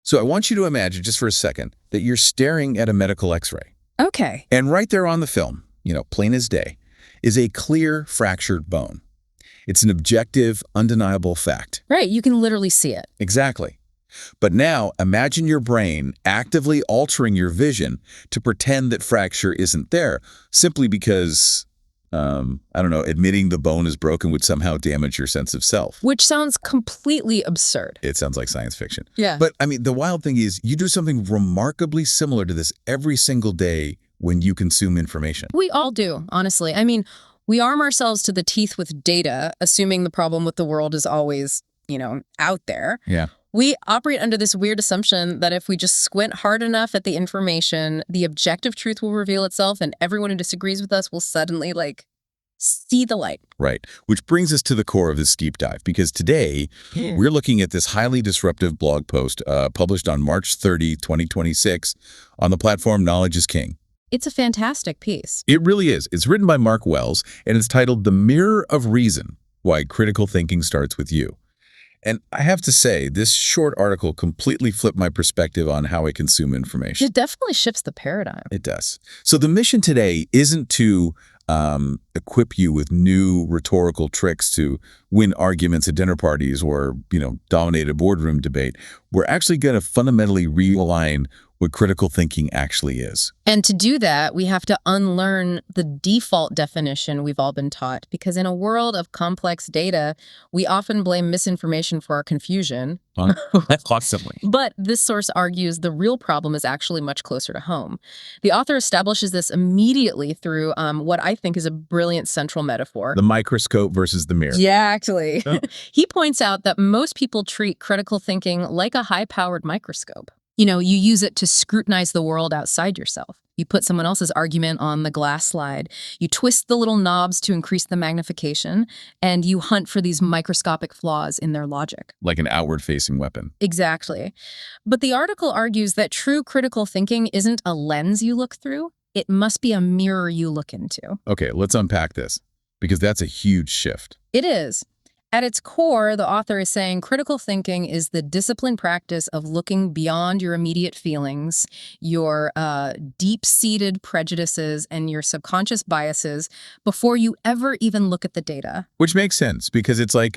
So I want you to imagine, just for a second, that you're staring at a medical x-ray. Okay. And right there on the film, plain as day, is a clear fractured bone. It's an objective, undeniable fact. Right, you can literally see it. Exactly. But now imagine your brain actively altering your vision to pretend that fracture isn't there, simply because, admitting the bone is broken would somehow damage your sense of self. Which sounds completely absurd. It sounds like science fiction. Yeah. But the wild thing is you do something remarkably similar to this every single day when you consume information. We all do, honestly. We arm ourselves to the teeth with data, assuming the problem with the world is always, out there. Yeah. We operate under this weird assumption that if we just squint hard enough at the information, the objective truth will reveal itself and everyone who disagrees with us will suddenly, see the light. Right. Which brings us to the core of this deep dive, because today we're looking at this highly disruptive blog post published on March 30, 2026 on the platform Knowledge is King. It's a fantastic piece. It really is. It's written by Mark Wells, and it's titled The Mirror of Reason, Why Critical Thinking Starts With You. And I have to say, this short article completely flipped my perspective on how I consume information. It definitely shifts the paradigm. It does. So the mission today isn't to equip you with new rhetorical tricks to win arguments at dinner parties or, dominate a boardroom debate. We're actually going to fundamentally realign what critical thinking actually is. And to do that, we have to unlearn the default definition we've all been taught, because in a world of complex data, we often blame misinformation for our confusion. Constantly. But this source argues the real problem is actually much closer to home. The author establishes this immediately through what I think is a brilliant central metaphor. The microscope versus the mirror. Yeah, actually. He points out that most people treat critical thinking like a high-powered microscope. You use it to scrutinize the world outside yourself. You put someone else's argument on the glass slide. You twist the little knobs to increase the magnification, and you hunt for these microscopic flaws in their logic. Like an outward-facing weapon. Exactly. But the article argues that true critical thinking isn't a lens you look through. It must be a mirror you look into. Okay, let's unpack this, because that's a huge shift. It is. At its core, the author is saying critical thinking is the disciplined practice of looking beyond your immediate feelings, your deep-seated prejudices, and your subconscious biases before you ever even look at the data. Which makes sense, because it's like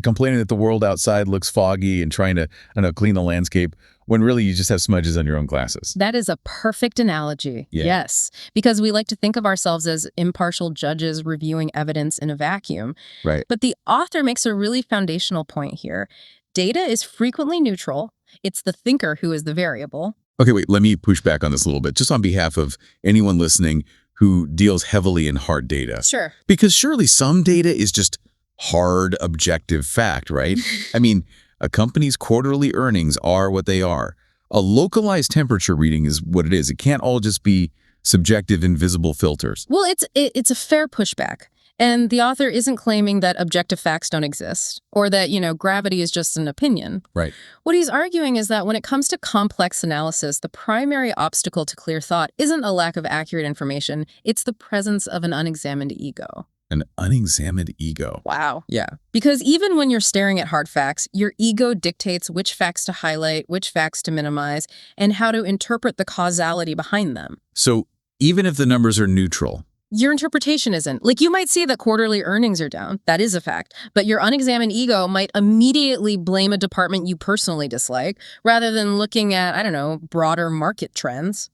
complaining that the world outside looks foggy and trying to, clean the landscape, when really you just have smudges on your own glasses. That is a perfect analogy. Yeah. Yes, because we like to think of ourselves as impartial judges reviewing evidence in a vacuum. Right. But the author makes a really foundational point here. Data is frequently neutral. It's the thinker who is the variable. Okay, wait, let me push back on this a little bit, just on behalf of anyone listening who deals heavily in hard data. Sure. Because surely some data is just hard, objective fact, right? A company's quarterly earnings are what they are. A localized temperature reading is what it is. It can't all just be subjective, invisible filters. Well, it's a fair pushback. And the author isn't claiming that objective facts don't exist or that, gravity is just an opinion. Right. What he's arguing is that when it comes to complex analysis, the primary obstacle to clear thought isn't a lack of accurate information. It's the presence of an unexamined ego. An unexamined ego. Wow. Yeah. Because even when you're staring at hard facts, your ego dictates which facts to highlight, which facts to minimize, and how to interpret the causality behind them. So even if the numbers are neutral, your interpretation isn't. You might see that quarterly earnings are down. That is a fact. But your unexamined ego might immediately blame a department you personally dislike, rather than looking at, broader market trends.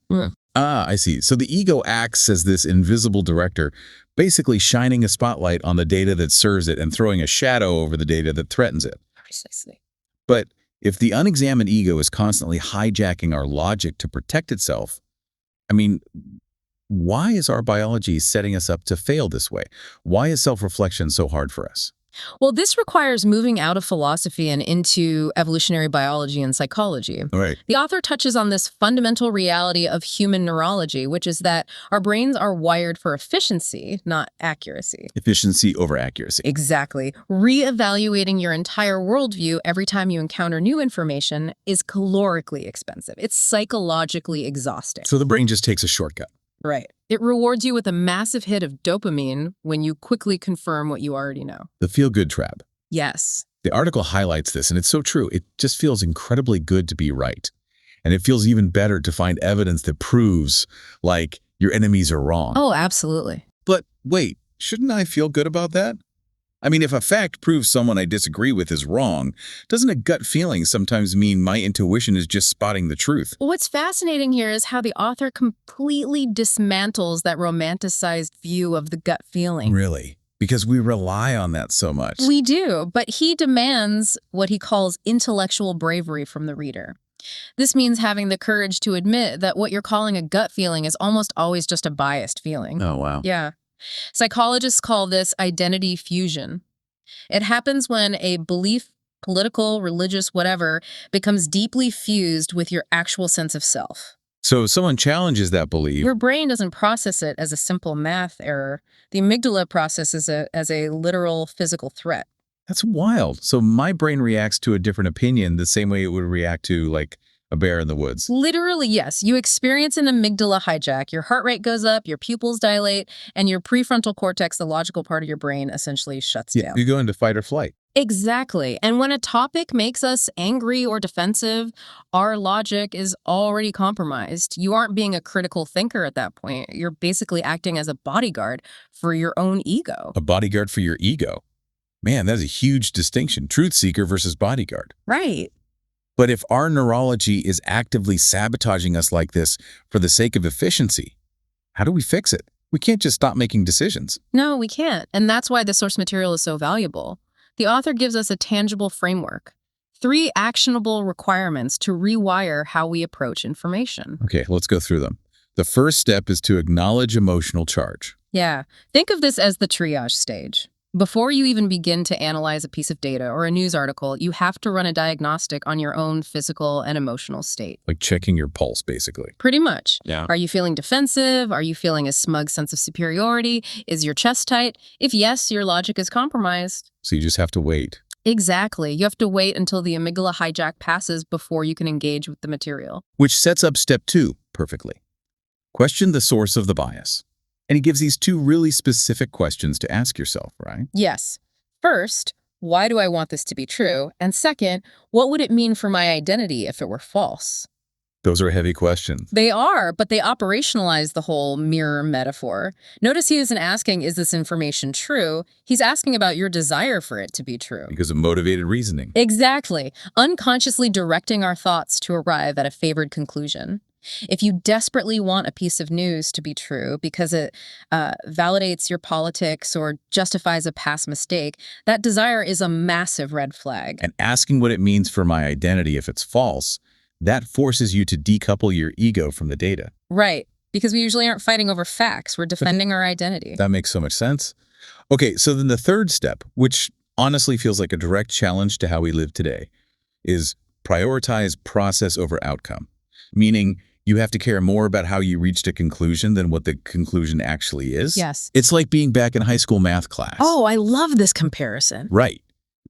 I see. So the ego acts as this invisible director, basically shining a spotlight on the data that serves it and throwing a shadow over the data that threatens it. Precisely. But if the unexamined ego is constantly hijacking our logic to protect itself, why is our biology setting us up to fail this way? Why is self-reflection so hard for us? Well, this requires moving out of philosophy and into evolutionary biology and psychology. Right. The author touches on this fundamental reality of human neurology, which is that our brains are wired for efficiency, not accuracy. Efficiency over accuracy. Exactly. Reevaluating your entire worldview every time you encounter new information is calorically expensive. It's psychologically exhausting. So the brain just takes a shortcut. Right. It rewards you with a massive hit of dopamine when you quickly confirm what you already know. The feel-good trap. Yes. The article highlights this, and it's so true. It just feels incredibly good to be right. And it feels even better to find evidence that proves, like, your enemies are wrong. Oh, absolutely. But wait, shouldn't I feel good about that? I mean, if a fact proves someone I disagree with is wrong, doesn't a gut feeling sometimes mean my intuition is just spotting the truth? What's fascinating here is how the author completely dismantles that romanticized view of the gut feeling. Really? Because we rely on that so much. We do, but he demands what he calls intellectual bravery from the reader. This means having the courage to admit that what you're calling a gut feeling is almost always just a biased feeling. Oh, wow. Yeah. Psychologists call this identity fusion. It happens when a belief, political, religious, whatever, becomes deeply fused with your actual sense of self. So if someone challenges that belief, Your brain doesn't process it as a simple math error. The amygdala processes it as a literal physical threat. that's wild. So my brain reacts to a different opinion the same way it would react to, like, a bear in the woods. Literally, yes. You experience an amygdala hijack. Your heart rate goes up, your pupils dilate, and your prefrontal cortex, the logical part of your brain, essentially shuts down. You go into fight or flight. Exactly. And when a topic makes us angry or defensive, our logic is already compromised. You aren't being a critical thinker at that point. You're basically acting as a bodyguard for your own ego. A bodyguard for your ego. Man, that's a huge distinction. Truth seeker versus bodyguard. Right. But if our neurology is actively sabotaging us like this for the sake of efficiency, how do we fix it? We can't just stop making decisions. No, we can't. And that's why the source material is so valuable. The author gives us a tangible framework. 3 actionable requirements to rewire how we approach information. Okay, let's go through them. The first step is to acknowledge emotional charge. Yeah. Think of this as the triage stage. Before you even begin to analyze a piece of data or a news article, you have to run a diagnostic on your own physical and emotional state. Like checking your pulse, basically. Pretty much. Yeah. Are you feeling defensive? Are you feeling a smug sense of superiority? Is your chest tight? If yes, your logic is compromised. So you just have to wait. Exactly. You have to wait until the amygdala hijack passes before you can engage with the material. Which sets up step 2 perfectly. Question the source of the bias. And he gives these 2 really specific questions to ask yourself, right? Yes. First, why do I want this to be true? And second, what would it mean for my identity if it were false? Those are heavy questions. They are, but they operationalize the whole mirror metaphor. Notice he isn't asking, is this information true? He's asking about your desire for it to be true. Because of motivated reasoning. Exactly. Unconsciously directing our thoughts to arrive at a favored conclusion. If you desperately want a piece of news to be true because it validates your politics or justifies a past mistake, that desire is a massive red flag. And asking what it means for my identity if it's false, that forces you to decouple your ego from the data. Right. Because we usually aren't fighting over facts. We're defending our identity. That makes so much sense. Okay, so then the third step, which honestly feels like a direct challenge to how we live today, is prioritize process over outcome. Meaning, you have to care more about how you reached a conclusion than what the conclusion actually is. Yes. It's like being back in high school math class. Oh, I love this comparison. Right.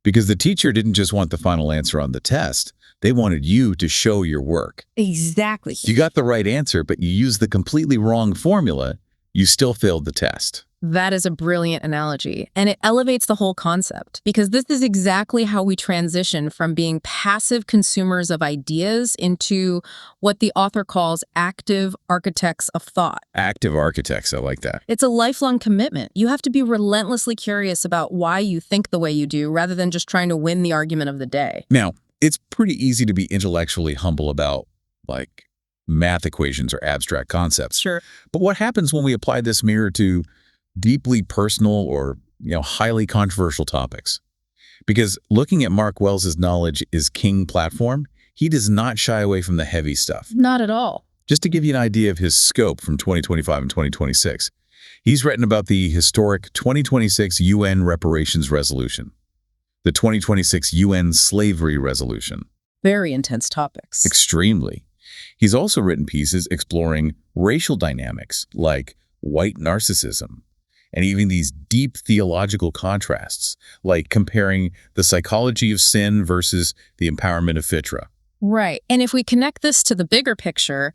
Because the teacher didn't just want the final answer on the test. They wanted you to show your work. Exactly. You got the right answer, but you used the completely wrong formula. You still failed the test. That is a brilliant analogy, and it elevates the whole concept, because this is exactly how we transition from being passive consumers of ideas into what the author calls active architects of thought. Active architects, I like that. It's a lifelong commitment. You have to be relentlessly curious about why you think the way you do, rather than just trying to win the argument of the day. Now, it's pretty easy to be intellectually humble about, like, math equations or abstract concepts. Sure. But what happens when we apply this mirror to deeply personal or, highly controversial topics? Because looking at Mark Wells's knowledge is king platform, he does not shy away from the heavy stuff. Not at all. Just to give you an idea of his scope from 2025 and 2026, he's written about the historic 2026 UN Reparations Resolution, the 2026 UN Slavery Resolution. Very intense topics. Extremely. He's also written pieces exploring racial dynamics like white narcissism, and even these deep theological contrasts, like comparing the psychology of sin versus the empowerment of Fitra. Right. And if we connect this to the bigger picture,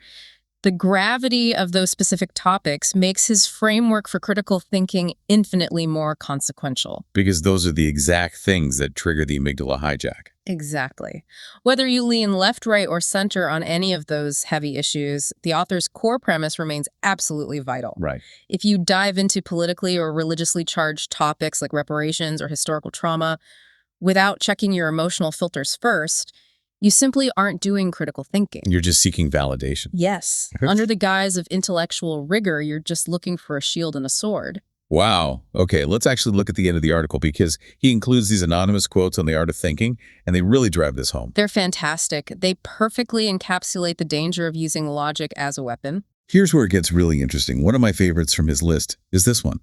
The gravity of those specific topics makes his framework for critical thinking infinitely more consequential. Because those are the exact things that trigger the amygdala hijack. Exactly. Whether you lean left, right, or center on any of those heavy issues, the author's core premise remains absolutely vital. Right. If you dive into politically or religiously charged topics like reparations or historical trauma without checking your emotional filters first, you simply aren't doing critical thinking. You're just seeking validation. Yes. Under the guise of intellectual rigor, you're just looking for a shield and a sword. Wow. Okay, let's actually look at the end of the article because he includes these anonymous quotes on the art of thinking, and they really drive this home. They're fantastic. They perfectly encapsulate the danger of using logic as a weapon. Here's where it gets really interesting. One of my favorites from his list is this one.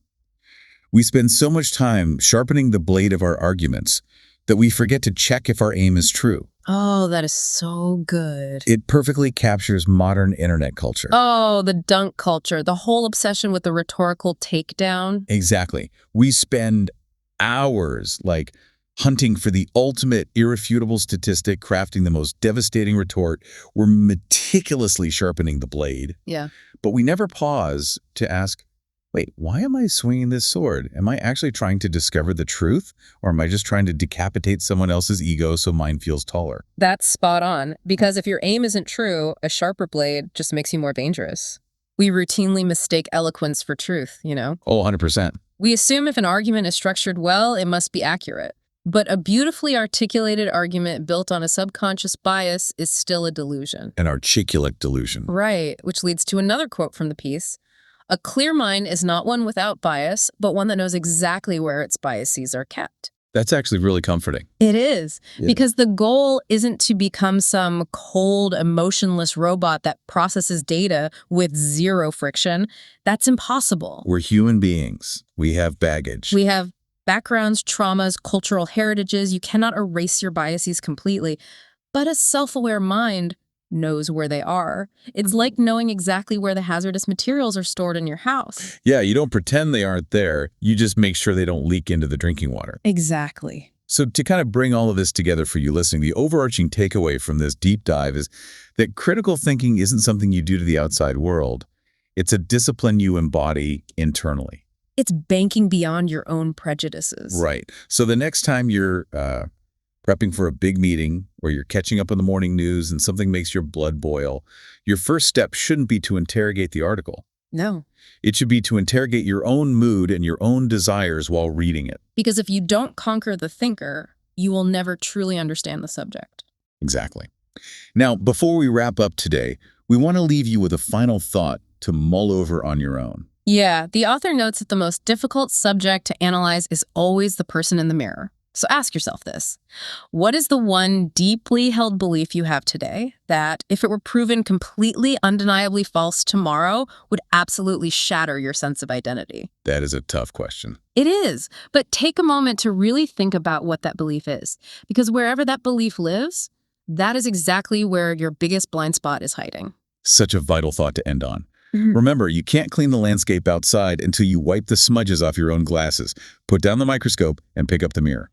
We spend so much time sharpening the blade of our arguments that we forget to check if our aim is true. Oh, that is so good. It perfectly captures modern internet culture. Oh, the dunk culture, the whole obsession with the rhetorical takedown. Exactly. We spend hours hunting for the ultimate irrefutable statistic, crafting the most devastating retort. We're meticulously sharpening the blade. Yeah. But we never pause to ask, wait, why am I swinging this sword? Am I actually trying to discover the truth? Or am I just trying to decapitate someone else's ego so mine feels taller? That's spot on. Because if your aim isn't true, a sharper blade just makes you more dangerous. We routinely mistake eloquence for truth, you know? Oh, 100%. We assume if an argument is structured well, it must be accurate. But a beautifully articulated argument built on a subconscious bias is still a delusion. An articulate delusion. Right, which leads to another quote from the piece. A clear mind is not one without bias, but one that knows exactly where its biases are kept. That's actually really comforting. It is, because the goal isn't to become some cold, emotionless robot that processes data with zero friction. That's impossible. We're human beings. We have baggage. We have backgrounds, traumas, cultural heritages. You cannot erase your biases completely. But a self-aware mind knows where they are. It's like knowing exactly where the hazardous materials are stored in your house. Yeah, you don't pretend they aren't there. You just make sure they don't leak into the drinking water. Exactly. So to kind of bring all of this together for you listening, the overarching takeaway from this deep dive is that critical thinking isn't something you do to the outside world. It's a discipline you embody internally. It's banking beyond your own prejudices. Right. So the next time you're prepping for a big meeting or you're catching up on the morning news and something makes your blood boil, your first step shouldn't be to interrogate the article. No. It should be to interrogate your own mood and your own desires while reading it. Because if you don't conquer the thinker, you will never truly understand the subject. Exactly. Now, before we wrap up today, we want to leave you with a final thought to mull over on your own. Yeah, the author notes that the most difficult subject to analyze is always the person in the mirror. So ask yourself this. What is the one deeply held belief you have today that, if it were proven completely undeniably false tomorrow, would absolutely shatter your sense of identity? That is a tough question. It is, but take a moment to really think about what that belief is. Because wherever that belief lives, that is exactly where your biggest blind spot is hiding. Such a vital thought to end on. Remember, you can't clean the landscape outside until you wipe the smudges off your own glasses, put down the microscope, and pick up the mirror.